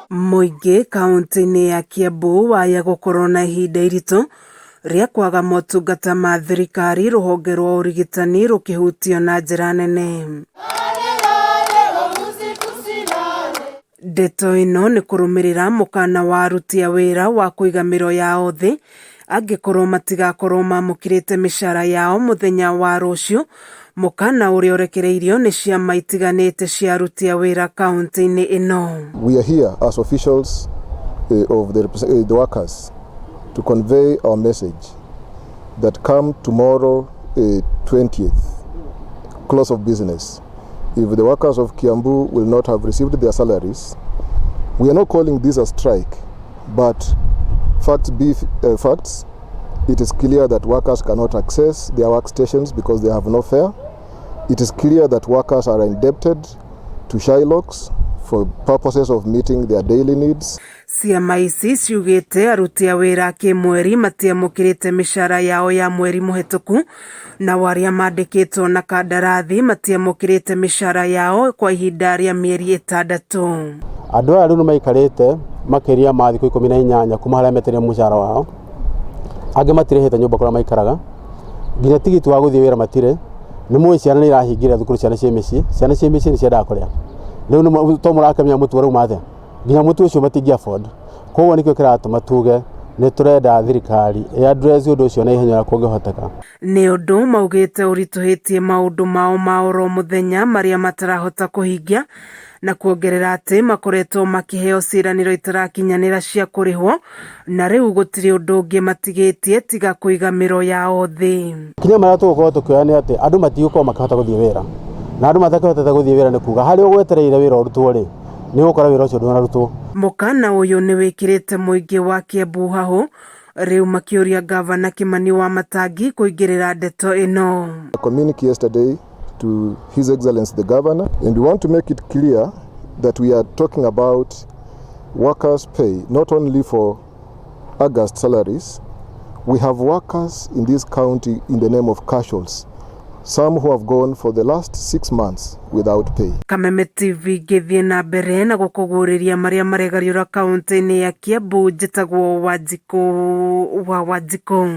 Muingi kaunti-ini ya Kiambu waya gukorwo na ihinda iritu ria kwaga motungata ma thirikari ruhonge rwa urigitani rukihutio na njira nene. Ndeto ino ni kurumirira mukana wa aruti a wira wa kuiga miro yao thii angikorwo matigakorwo mamukirite micara yao muthenya wa ruciu, mukana uria urekereirio ni ciama itiganite cia aruti a wira kaunti-ini ino. We are here as officials of the workers to convey our message that come tomorrow 20th, close of business. If the workers of Kiambu will not have received their salaries, we are not calling this a strike, but facts, it is clear that workers cannot access their workstations because they have no fare. It is clear that workers are indebted to Shylocks for purposes of meeting their daily needs. Ciama ici ciugite aruti a wira kimweri matiamukirite micara yao ya mweri muhituku na waria mandikitwo na kandarathi matiamukirite micara yao kwa ihinda ria mieri 6. Andu aya riu maikarite makiria ma thiku 18 kuma haria metereire mucara wao. Angi matirehete nyumba kuria maikaraga. Nginya tigiti wa guthii wira matire. Ni mwe ciana ni irahingira thukuru ciana cia micii. Ciana cia micii ni ciendaga kuria. Riu ni to murakamia mutu riu mathe. Nginya mutu ucio matingi afford. Koguo nikio kiratuma tuge ni turenda thirikari address undu ucio na ihenya kungihoteka. Ni undu maugite urituhitie maundu mao ma oro muthenya maria matarahota kuhingia na kuongerera ati makoretwo makiheo ciraniro itarakinyanira cia kurihwo na riu gutiri undu ungi matigitie tiga kuiga miro yao thii. Kinya maria tugukorwo tukioya ni ati andu matigukorwo makihota guthii wira na andu matakihota guthii wira ni kuga hari ugwetereire wira urutwo ri ni gukora wira ucio ndunarutwo. Mukana uyu ni wikirite muingi wa Kiambu hahu riu makiuria gavana Kimani wa Matangi kuingirira ndeto ino. A communique yesterday to His Excellency the Governor, and we want to make it clear that we are talking about workers' pay, not only for August salaries. We have workers in this county in the name of casuals, some who have gone for the last 6 months without pay. Kameme TV githie na mbere na gukuguriria maria maregariura kaunti-ini ya Kiambu njitagwo Wanjiko wa Wanjiko.